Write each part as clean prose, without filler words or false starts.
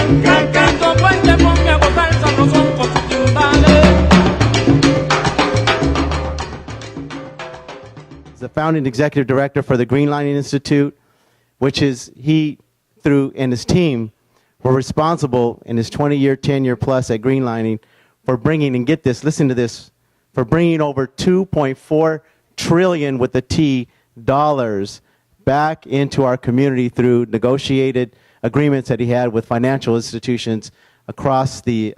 Cantando puente ponme a gozar el sabrosón con sus timbales. The founding executive director for the Greenlining Institute, which is he, through and his team, were responsible in his 20-year tenure plus at Greenlining for bringing, and get this, listen to this, for bringing over $2.4 trillion with the T dollars back into our community through negotiated agreements that he had with financial institutions across the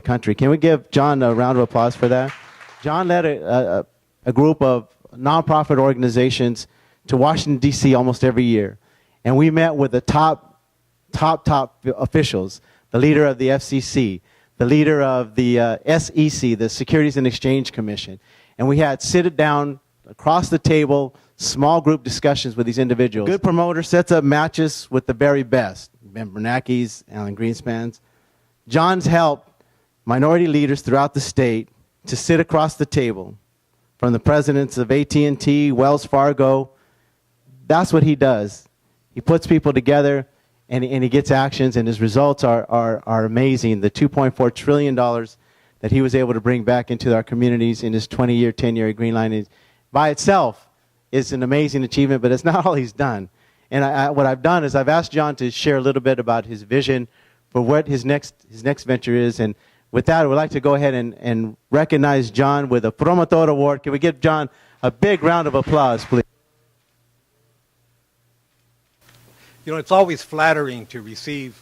country. Can we give John a round of applause for that? John led a group of nonprofit organizations to Washington, D.C. almost every year. And we met with the top officials, the leader of the FCC, the leader of the SEC, the Securities and Exchange Commission. And we had sit down across the table, small group discussions with these individuals. Good promoter sets up matches with the very best. Ben Bernanke's, Alan Greenspan's. John's helped minority leaders throughout the state to sit across the table, from the presidents of AT&T, Wells Fargo. That's what he does. He puts people together, and he gets actions, and his results are amazing. The $2.4 trillion that he was able to bring back into our communities in his 20-year tenure at Greenlining by itself is an amazing achievement, but it's not all he's done. And what I've done is I've asked John to share a little bit about his vision for what his next venture is. And with that, I would like to go ahead and recognize John with a Promotor Award. Can we give John a big round of applause, please? You know, it's always flattering to receive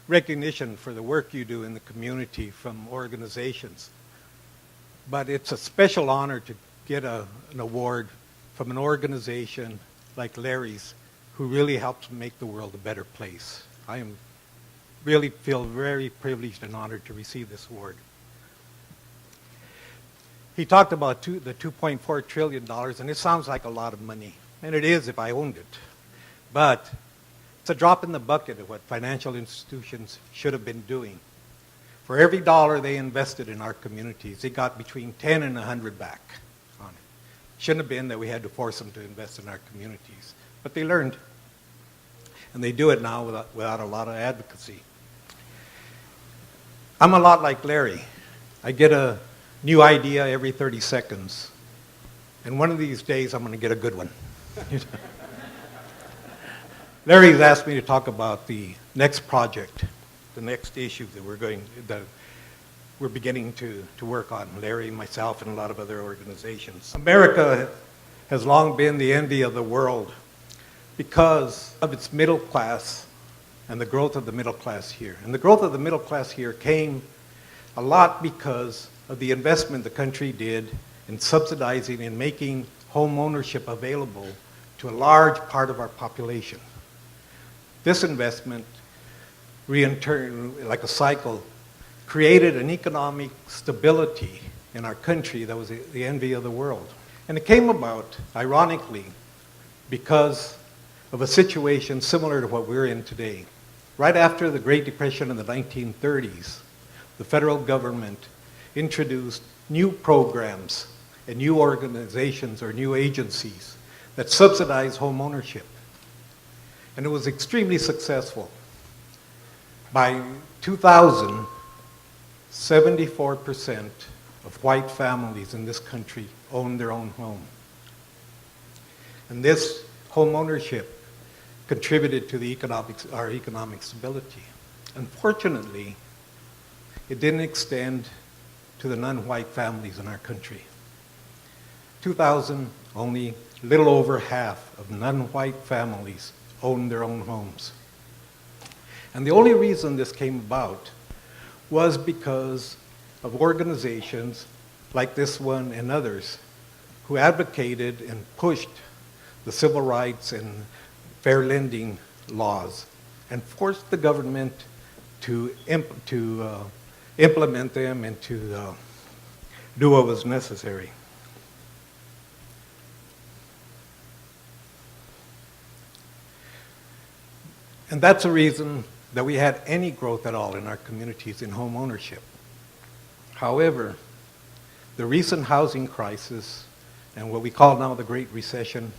recognition for the work you do in the community from organizations. But it's a special honor to get an award from an organization like Larry's, who really helps make the world a better place. I really feel very privileged and honored to receive this award. He talked about the $2.4 trillion, and it sounds like a lot of money, and it is if I owned it. But it's a drop in the bucket of what financial institutions should have been doing. For every dollar they invested in our communities, they got between 10 and 100 back on it. Shouldn't have been that we had to force them to invest in our communities. But they learned, and they do it now without a lot of advocacy. I'm a lot like Larry. I get a new idea every 30 seconds, and one of these days I'm going to get a good one. Larry's asked me to talk about the next project, the next issue that we're beginning to work on, Larry, myself, and a lot of other organizations. America has long been the envy of the world because of its middle class and the growth of the middle class here. And the growth of the middle class here came a lot because of the investment the country did in subsidizing and making home ownership available to a large part of our population. This investment, like a cycle, created an economic stability in our country that was the envy of the world. And it came about, ironically, because of a situation similar to what we're in today. Right after the Great Depression in the 1930s, the federal government introduced new programs and new organizations or new agencies that subsidized home ownership. And it was extremely successful. By 2000, 74% of white families in this country owned their own home. And this home ownership contributed to our economic stability. Unfortunately, it didn't extend to the non-white families in our country. 2000, only a little over half of non-white families owned their own homes. And the only reason this came about was because of organizations like this one and others who advocated and pushed the civil rights and fair lending laws and forced the government to implement them and to do what was necessary. And that's the reason that we had any growth at all in our communities in home ownership. However, the recent housing crisis and what we call now the Great Recession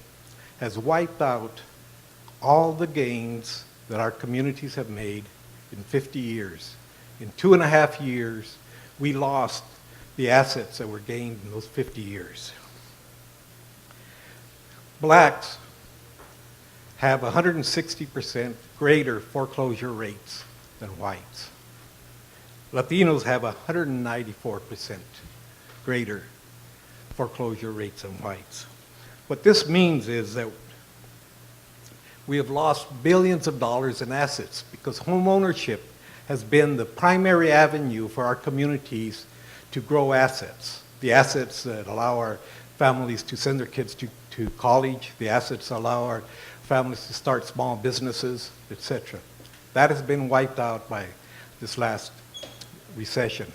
has wiped out all the gains that our communities have made in 50 years. In 2.5 years, we lost the assets that were gained in those 50 years. Blacks have 160% greater foreclosure rates than whites. Latinos have 194% greater foreclosure rates than whites. What this means is that we have lost billions of dollars in assets because home ownership has been the primary avenue for our communities to grow assets. The assets that allow our families to send their kids to college, the assets that allow our families to start small businesses, etc. That has been wiped out by this last recession.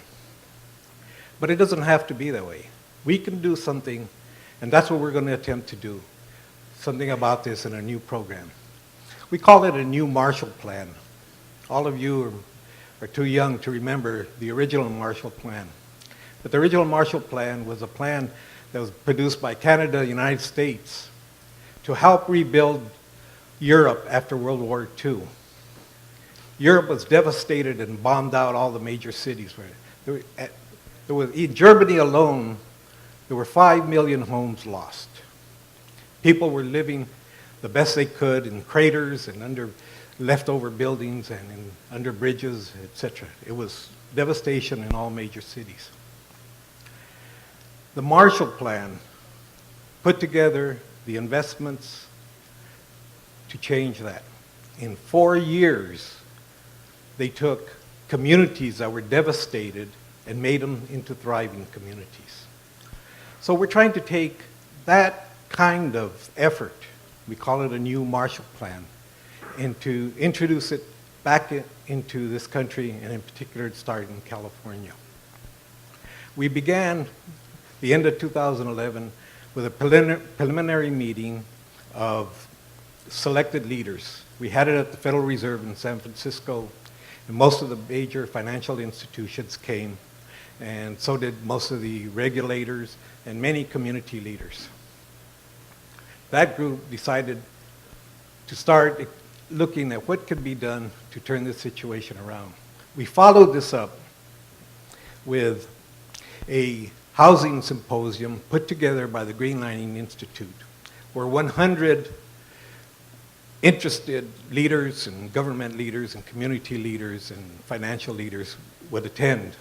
But it doesn't have to be that way. We can do something, and that's what we're going to attempt to do, something about this in a new program. We call it a new Marshall Plan. All of you are too young to remember the original Marshall Plan. But the original Marshall Plan was a plan that was produced by Canada, the United States, to help rebuild Europe after World War II. Europe was devastated and bombed out all the major cities. In Germany alone, there were 5 million homes lost. People were living the best they could in craters and under leftover buildings and under bridges, etc. It was devastation in all major cities. The Marshall Plan put together the investments to change that. In 4 years, they took communities that were devastated and made them into thriving communities. So we're trying to take that kind of effort, we call it a new Marshall Plan, and to introduce it back into this country, and in particular it started in California. We began the end of 2011 with a preliminary meeting of selected leaders. We had it at the Federal Reserve in San Francisco, and most of the major financial institutions came, and so did most of the regulators and many community leaders. That group decided to start looking at what could be done to turn this situation around. We followed this up with a housing symposium put together by the Greenlining Institute, where 100 interested leaders and government leaders and community leaders and financial leaders would attend.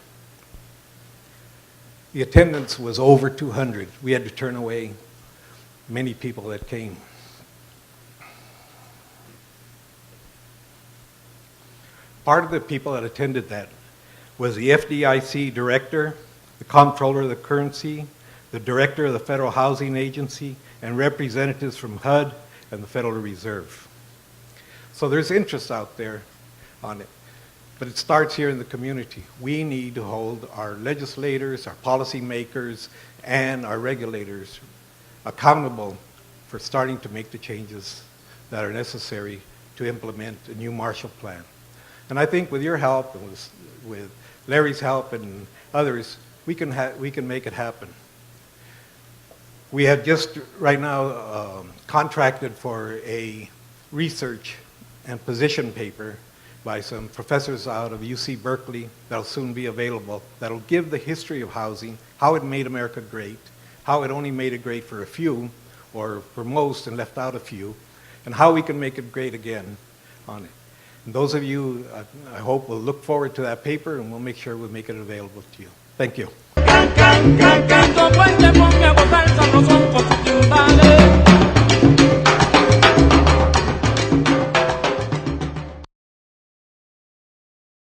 The attendance was over 200. We had to turn away many people that came. Part of the people that attended that was the FDIC director, the comptroller of the currency, the director of the Federal Housing Agency, and representatives from HUD and the Federal Reserve. So there's interest out there on it. But it starts here in the community. We need to hold our legislators, our policymakers, and our regulators accountable for starting to make the changes that are necessary to implement a new Marshall Plan. And I think with your help and with Larry's help and others, we can make it happen. We have just right now contracted for a research and position paper by some professors out of UC Berkeley that'll soon be available, that'll give the history of housing, how it made America great, how it only made it great for a few, or for most and left out a few, and how we can make it great again on it. And those of you, I hope, will look forward to that paper, and we'll make sure we'll make it available to you. Thank you.